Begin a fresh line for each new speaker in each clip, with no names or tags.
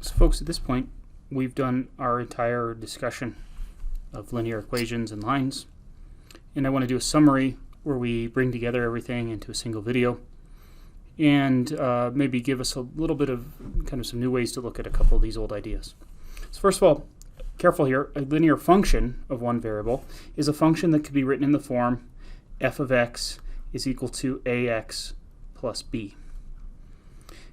So folks, at this point, we've done our entire discussion of linear equations and lines. And I want to do a summary where we bring together everything into a single video and maybe give us a little bit of kind of some new ways to look at a couple of these old ideas. So first of all, careful here, a linear function of one variable is a function that could be written in the form f of x is equal to ax plus b.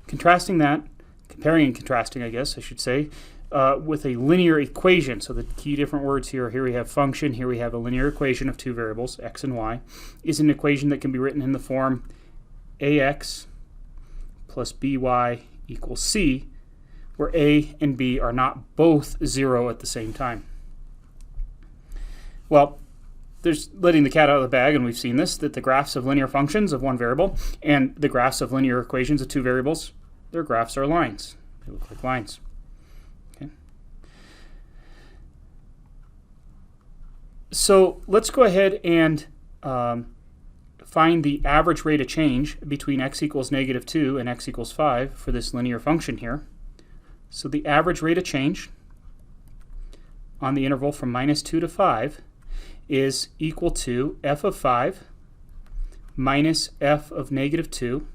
Comparing and contrasting, I guess I should say, with a linear equation. So the key different words here we have function, here we have a linear equation of two variables, x and y, is an equation that can be written in the form ax plus by equals c, where a and b are not both 0 at the same time. Well, there's letting the cat out of the bag, and we've seen this, that the graphs of linear functions of one variable and the graphs of linear equations of two variables, their graphs are lines. They look like lines. Okay. So let's go ahead and find the average rate of change between x equals -2 and x equals 5 for this linear function here. So the average rate of change on the interval from -2 to 5 is equal to f of 5 minus f of -2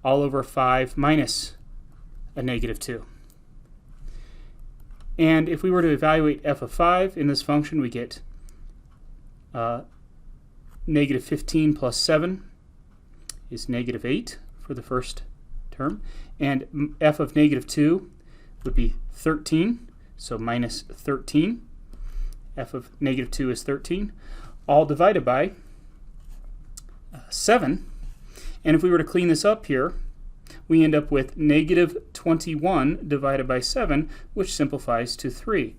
all over 5 minus a -2. And if we were to evaluate f of 5 in this function, we get -15 plus 7 is -8 for the first term. And f of -2 would be 13, so minus 13. F of -2 is 13, all divided by 7. And if we were to clean this up here, we end up with -21 divided by 7, which simplifies to 3.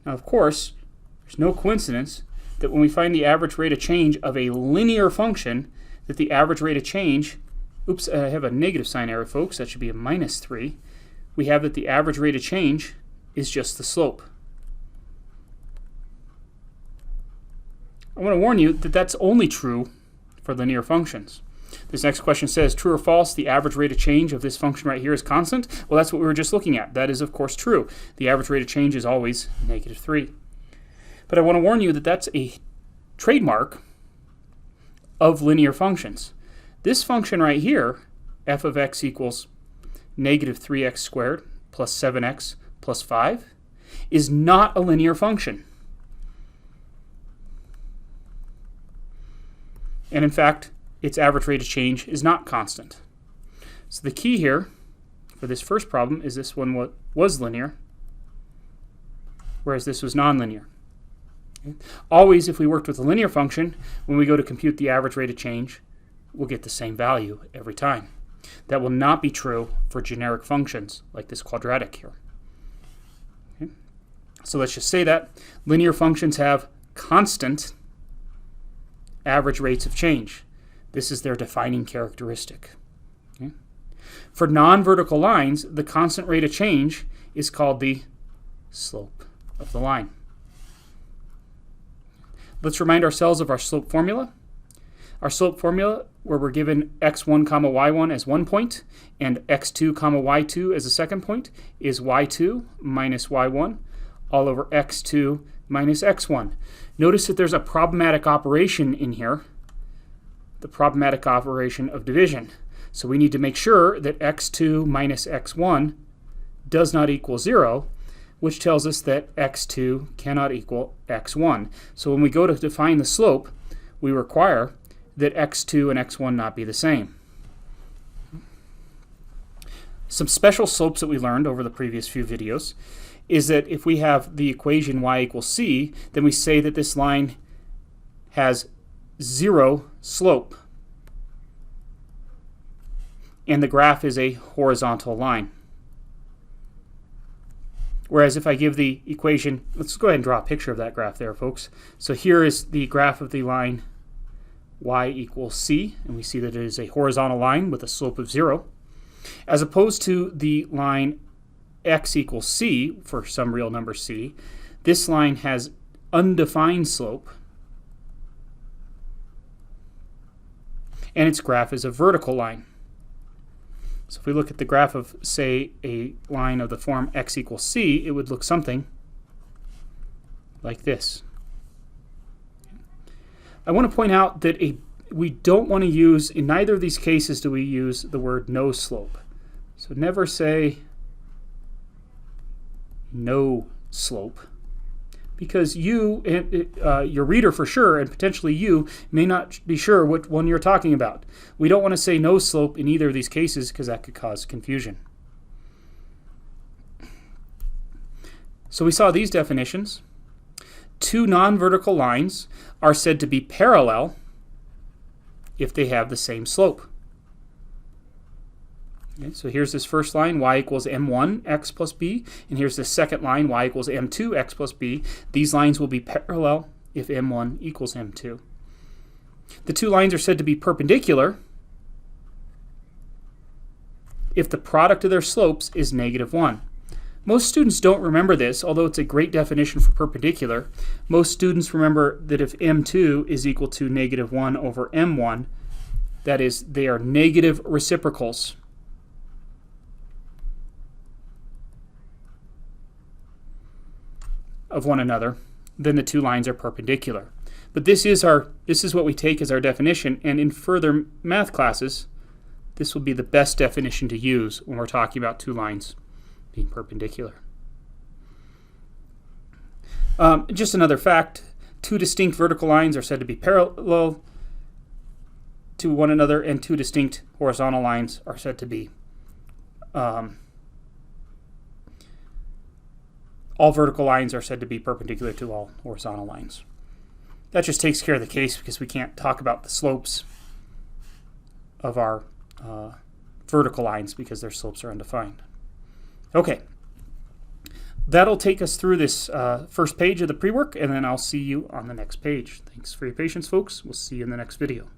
Now, of course, there's no coincidence that when we find the average rate of change of a linear function, that the average rate of change, oops, I have a negative sign error, folks, that should be a -3. We have that the average rate of change is just the slope. I want to warn you that that's only true for linear functions. This next question says, true or false, the average rate of change of this function right here is constant? Well, that's what we were just looking at. That is, of course, true. The average rate of change is always -3. But I want to warn you that that's a trademark of linear functions. This function right here, f of x equals -3x squared plus 7x plus 5, is not a linear function. And in fact, its average rate of change is not constant. So the key here for this first problem is this one was linear, whereas this was nonlinear. Okay. Always, if we worked with a linear function, when we go to compute the average rate of change, we'll get the same value every time. That will not be true for generic functions like this quadratic here. Okay. So let's just say that linear functions have constant average rates of change. This is their defining characteristic. Okay. For non-vertical lines, the constant rate of change is called the slope of the line. Let's remind ourselves of our slope formula. Our slope formula, where we're given x1, y1 as one point and x2, y2 as a second point, is y2 minus y1 all over x2 minus x1. Notice that there's a problematic operation in here, the problematic operation of division. So we need to make sure that x2 minus x1 does not equal 0, which tells us that x2 cannot equal x1. So when we go to define the slope, we require that x2 and x1 not be the same. Some special slopes that we learned over the previous few videos is that if we have the equation y equals c, then we say that this line has 0 slope. And the graph is a horizontal line. Whereas if I give the equation, let's go ahead and draw a picture of that graph there, folks. So here is the graph of the line y equals c, and we see that it is a horizontal line with a slope of 0, as opposed to the line x equals c for some real number c. This line has undefined slope, and its graph is a vertical line. So if we look at the graph of, say, a line of the form x equals c, it would look something like this. I want to point out that we don't want to use, in neither of these cases do we use the word no slope. So never say no slope, because you, and your reader for sure, and potentially you, may not be sure what one you're talking about. We don't want to say no slope in either of these cases because that could cause confusion. So we saw these definitions. Two non-vertical lines are said to be parallel if they have the same slope. Okay, so here's this first line, y equals m1 x plus b, and here's the second line, y equals m2 x plus b. These lines will be parallel if m1 equals m2. The two lines are said to be perpendicular if the product of their slopes is -1. Most students don't remember this, although it's a great definition for perpendicular. Most students remember that if m2 is equal to -1 over m1, that is, they are negative reciprocals of one another, then the two lines are perpendicular. But this is what we take as our definition, and in further math classes, this will be the best definition to use when we're talking about two lines being perpendicular. Just another fact, two distinct vertical lines are said to be parallel to one another, and two distinct horizontal lines are said to be all vertical lines are said to be perpendicular to all horizontal lines. That just takes care of the case because we can't talk about the slopes of our vertical lines because their slopes are undefined. Okay, that'll take us through this first page of the pre-work, and then I'll see you on the next page. Thanks for your patience, folks. We'll see you in the next video.